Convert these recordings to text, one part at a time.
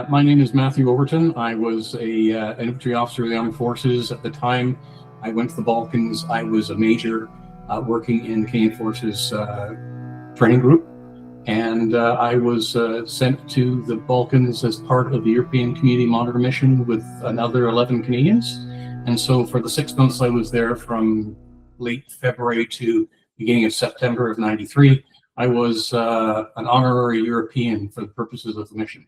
My name is Matthew Overton. I was an infantry officer of the Armed Forces at the time. I went to the Balkans. I was a major working in the Canadian Forces training group, and I was sent to the Balkans as part of the European Community Monitor mission with another 11 Canadians. And so for the 6 months I was there, from late February to beginning of September of '93, I was an honorary European for the purposes of the mission.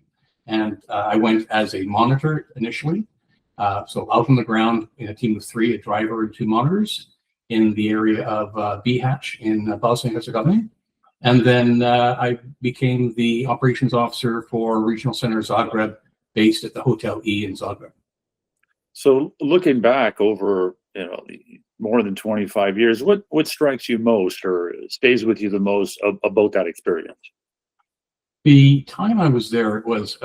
And I went as a monitor initially, so out on the ground in a team of 3, a driver and 2 monitors in the area of Bihać in Bosnia and Herzegovina. And then I became the operations officer for Regional Center Zagreb, based at the Hotel E in Zagreb. So looking back over, more than 25 years, what strikes you most or stays with you the most about that experience? The time I was there was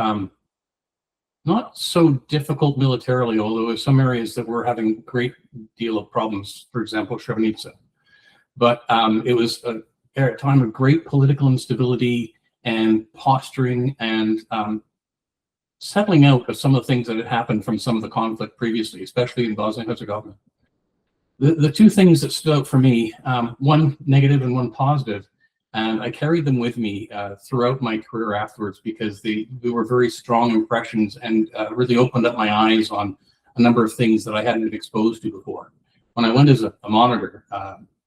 not so difficult militarily, although there were some areas that were having a great deal of problems, for example, Srebrenica. But it was a time of great political instability and posturing and settling out of some of the things that had happened from some of the conflict previously, especially in Bosnia and Herzegovina. The 2 things that stood out for me, one negative and one positive, and I carried them with me throughout my career afterwards, because they were very strong impressions and really opened up my eyes on a number of things that I hadn't been exposed to before. When I went as a monitor,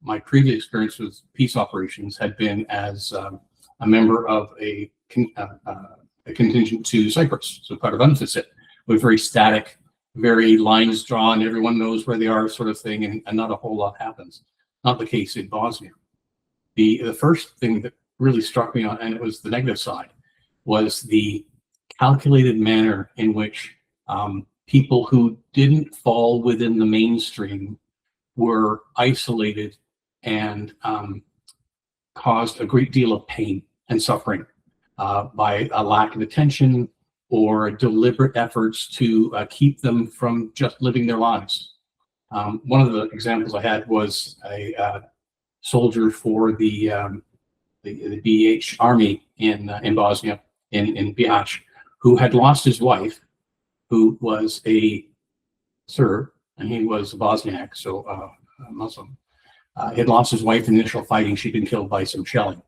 my previous experience with peace operations had been as a member of a contingent to Cyprus, so part of UNFICIT, with very static, very lines drawn, everyone knows where they are sort of thing, and not a whole lot happens. Not the case in Bosnia. The first thing that really struck me, and it was the negative side, was the calculated manner in which people who didn't fall within the mainstream were isolated and caused a great deal of pain and suffering by a lack of attention or deliberate efforts to keep them from just living their lives. One of the examples I had was a soldier for the BH army in Bosnia, in Bihać, who had lost his wife, who was a Serb, and he was a Bosniak, so a Muslim. He had lost his wife in initial fighting. She'd been killed by some shelling.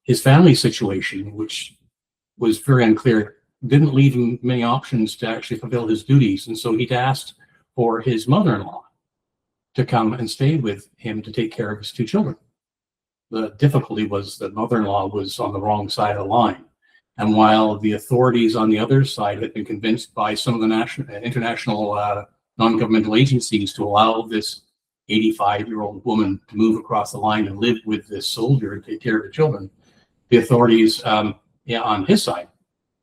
His family situation, which was very unclear, didn't leave him many options to actually fulfill his duties, and so he'd asked for his mother-in-law to come and stay with him to take care of his 2 children. The difficulty was that mother-in-law was on the wrong side of the line. And while the authorities on the other side had been convinced by some of the international non-governmental agencies to allow this 85-year-old woman to move across the line and live with this soldier and take care of the children, the authorities on his side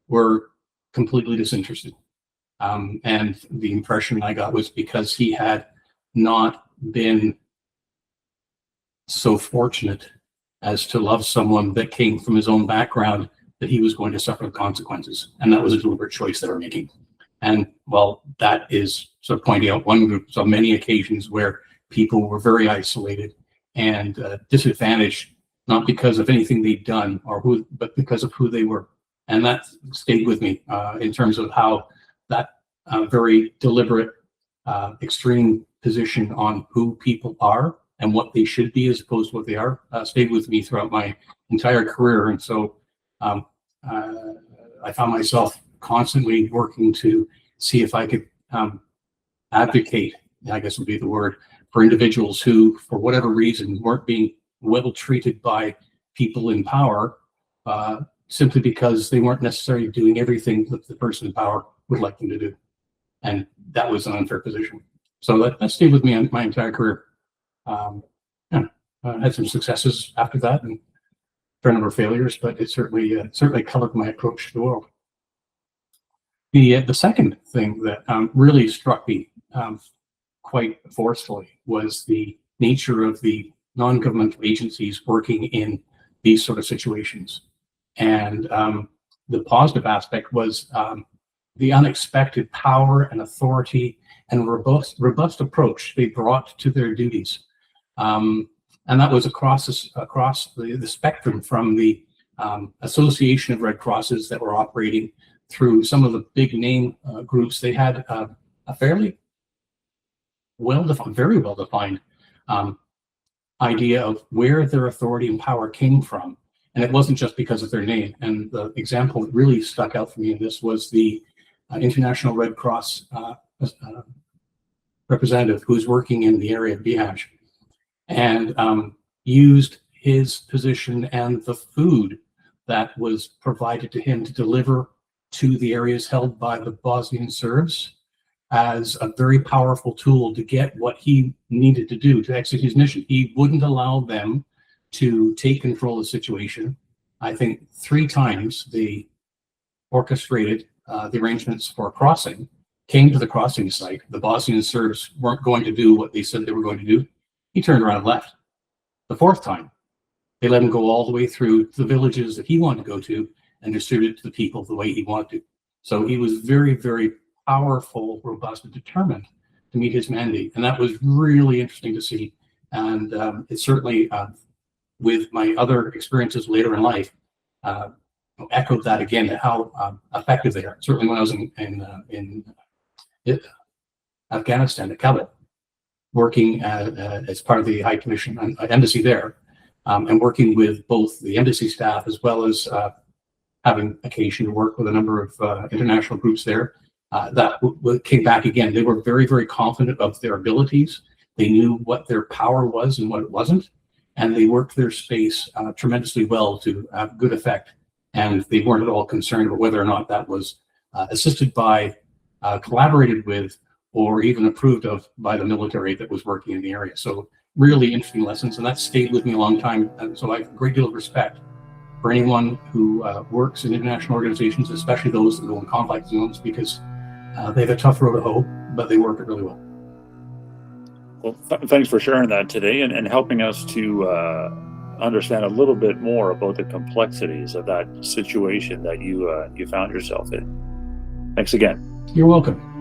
were completely disinterested. And the impression I got was because he had not been so fortunate as to love someone that came from his own background, that he was going to suffer the consequences. And that was a deliberate choice they were making. And well, that is sort of pointing out one group on many occasions where people were very isolated and disadvantaged, not because of anything they'd done but because of who they were. And that stayed with me in terms of how that very deliberate, extreme position on who people are and what they should be as opposed to what they are stayed with me throughout my entire career. And so I found myself constantly working to see if I could advocate, I guess would be the word, for individuals who, for whatever reason, weren't being well treated by people in power simply because they weren't necessarily doing everything that the person in power would like them to do. And that was an unfair position. So that stayed with me my entire career. I had some successes after that and a fair number of failures, but it certainly colored my approach to the world. The second thing that really struck me quite forcefully was the nature of the non-governmental agencies working in these sort of situations. And the positive aspect was the unexpected power and authority and robust approach they brought to their duties. And that was across the spectrum, from the Association of Red Crosses that were operating through some of the big name groups, they had a fairly well-defined, very well-defined idea of where their authority and power came from. And it wasn't just because of their name. And the example that really stuck out for me in this was the International Red Cross representative who was working in the area of Bihać, and used his position and the food that was provided to him to deliver to the areas held by the Bosnian Serbs as a very powerful tool to get what he needed to do to execute his mission. He wouldn't allow them to take control of the situation. I think 3 times they orchestrated the arrangements for crossing, came to the crossing site. The Bosnian Serbs weren't going to do what they said they were going to do. He turned around and left. The 4th time, they let him go all the way through the villages that he wanted to go to and distribute it to the people the way he wanted to. So he was very, very powerful, robust, and determined to meet his mandate. And that was really interesting to see. And it certainly, with my other experiences later in life, echoed that again, how effective they are. Certainly when I was in Afghanistan at Kabul, working as part of the High Commission embassy there, and working with both the embassy staff as well as having occasion to work with a number of international groups there. That came back again. They were very, very confident of their abilities. They knew what their power was and what it wasn't, and they worked their space tremendously well to have good effect. And they weren't at all concerned about whether or not that was assisted by, collaborated with, or even approved of by the military that was working in the area. So really interesting lessons, and that stayed with me a long time. And so I have a great deal of respect for anyone who works in international organizations, especially those that go in conflict zones, because they have a tough road to hoe, but they work it really well. Well, thanks for sharing that today and helping us to understand a little bit more about the complexities of that situation that you found yourself in. Thanks again. You're welcome.